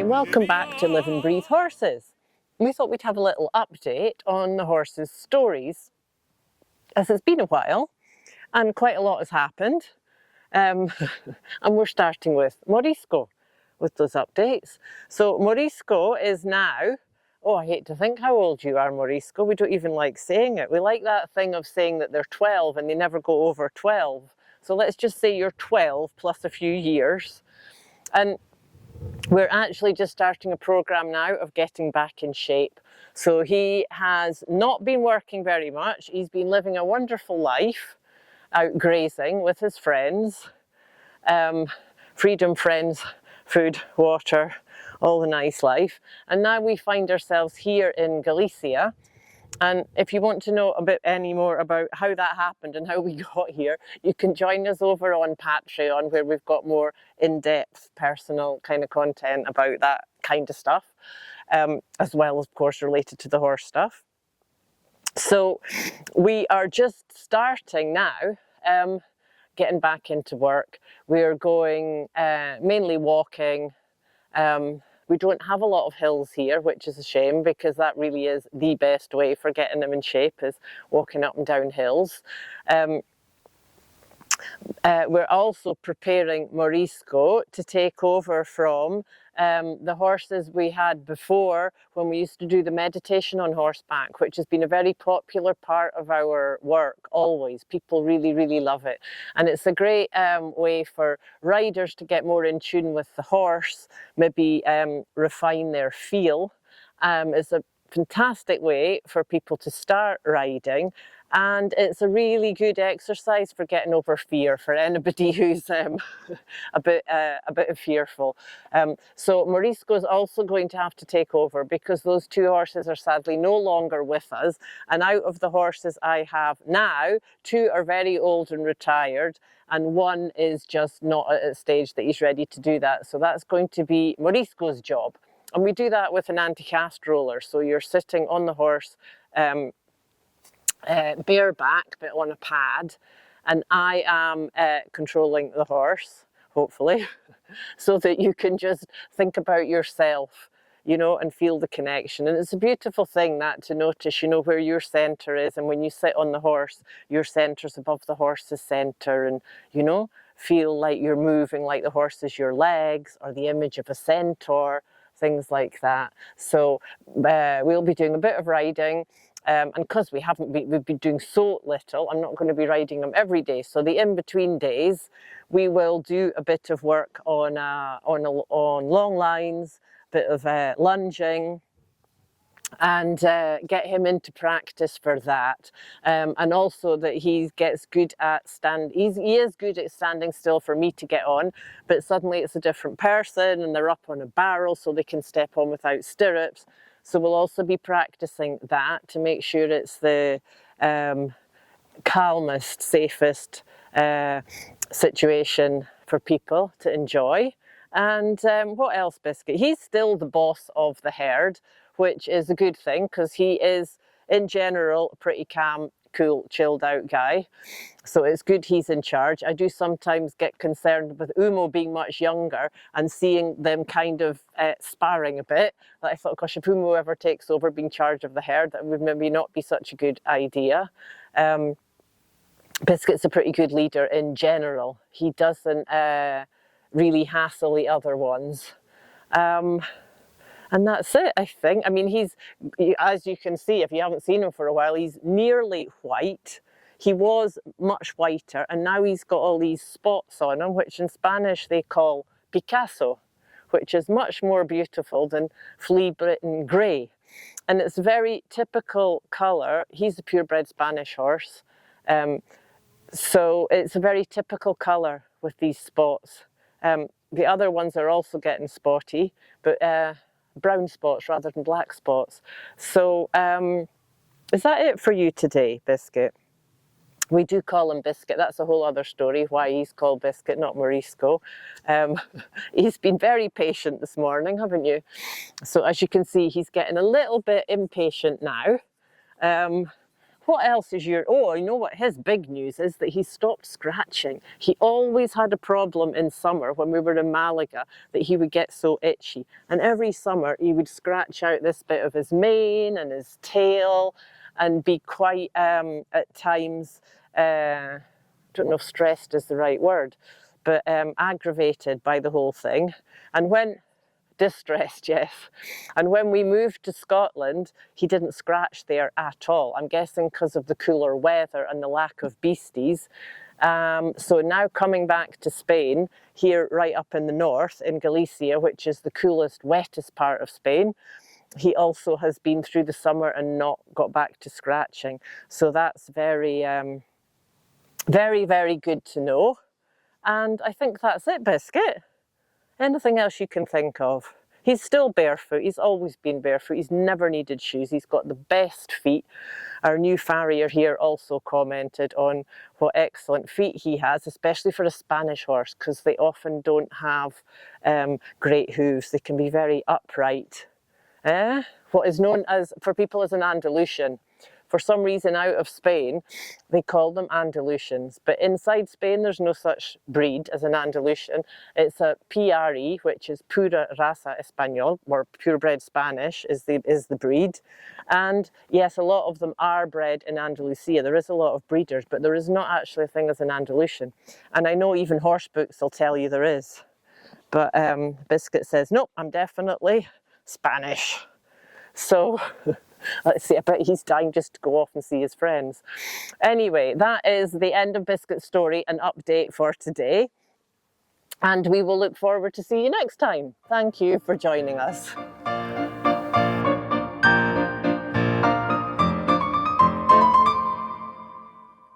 welcome back to Live and Breathe Horses. We thought we'd have a little update on the horses' stories, as it's been a while and quite a lot has happened. And we're starting with Morisco with those updates. So Morisco is now, oh, I hate to think how old you are, Morisco. We don't even like saying it. We like that thing of saying that they're 12 and they never go over 12. So let's just say you're 12 plus a few years. And we're actually just starting a program now of getting back in shape. So he has not been working very much. He's been living a wonderful life out grazing with his friends. Freedom, friends, food, water, all the nice life. And now we find ourselves here in Galicia. And if you want to know a bit any more about how that happened and how we got here, you can join us over on Patreon, where we've got more in-depth personal kind of content about that kind of stuff, as well as, of course, related to the horse stuff. So we are just starting now, getting back into work. We're going mainly walking. We don't have a lot of hills here, which is a shame, because that really is the best way for getting them in shape, is walking up and down hills. We're also preparing Morisco to take over from the horses we had before, when we used to do the meditation on horseback, which has been a very popular part of our work always. People really, really love it. And it's a great way for riders to get more in tune with the horse, maybe refine their feel. It's a fantastic way for people to start riding. And it's a really good exercise for getting over fear for anybody who's a bit fearful. So Morisco is also going to have to take over, because those two horses are sadly no longer with us. And out of the horses I have now, two are very old and retired, and one is just not at a stage that he's ready to do that. So that's going to be Morisco's job. And we do that with an anti-cast roller. So you're sitting on the horse, bareback, but on a pad, and I am controlling the horse, hopefully, so that you can just think about yourself, you know, and feel the connection. And it's a beautiful thing, that, to notice, you know, where your centre is, and when you sit on the horse, your centre's above the horse's centre, and, you know, feel like you're moving like the horse is your legs, or the image of a centaur, things like that. So we'll be doing a bit of riding. And because we've been doing so little, I'm not going to be riding them every day. So the in-between days, we will do a bit of work on long lines, a bit of lunging, and get him into practice for that. And also that he gets good at he is good at standing still for me to get on, but suddenly it's a different person and they're up on a barrel, so they can step on without stirrups. So we'll also be practicing that to make sure it's the calmest, safest situation for people to enjoy. And what else, Biscuit? He's still the boss of the herd, which is a good thing, because he is, in general, a pretty calm, cool, chilled out guy. So it's good he's in charge. I do sometimes get concerned with Umo being much younger and seeing them kind of sparring a bit. I thought, gosh, if Umo ever takes over being charge of the herd, that would maybe not be such a good idea. Biscuit's a pretty good leader in general. He doesn't really hassle the other ones. And that's it, I think. I mean, he's, as you can see, if you haven't seen him for a while, he's nearly white. He was much whiter, and now he's got all these spots on him, which in Spanish they call Picasso, which is much more beautiful than flea bitten grey. And it's a very typical colour. He's a purebred Spanish horse. So it's a very typical colour with these spots. The other ones are also getting spotty, but brown spots rather than black spots. So is that it for you today, Biscuit? We do call him Biscuit. That's a whole other story, why he's called Biscuit, not Morisco. He's been very patient this morning, haven't you? So as you can see, he's getting a little bit impatient now, What else is your... Oh, you know what his big news is? That he stopped scratching. He always had a problem in summer when we were in Malaga that he would get so itchy. And every summer he would scratch out this bit of his mane and his tail and be quite, at times, I don't know if stressed is the right word, but aggravated by the whole thing. And when... Distressed, yes. And when we moved to Scotland, he didn't scratch there at all. I'm guessing because of the cooler weather and the lack of beasties. So now coming back to Spain, here right up in the north, in Galicia, which is the coolest, wettest part of Spain, he also has been through the summer and not got back to scratching. So that's very, very, very good to know. And I think that's it, Biscuit. Anything else you can think of? He's still barefoot. He's always been barefoot. He's never needed shoes. He's got the best feet. Our new farrier here also commented on what excellent feet he has, especially for a Spanish horse, because they often don't have great hooves. They can be very upright. What is known as, for people, as an Andalusian. For some reason out of Spain, they call them Andalusians. But inside Spain, there's no such breed as an Andalusian. It's a PRE, which is Pura Raza Español, or purebred Spanish is the breed. And yes, a lot of them are bred in Andalusia. There is a lot of breeders, but there is not actually a thing as an Andalusian. And I know even horse books will tell you there is. But Biscuit says, nope, I'm definitely Spanish. So... Let's see, I bet he's dying just to go off and see his friends. Anyway, that is the end of Biscuit's story and update for today. And we will look forward to see you next time. Thank you for joining us.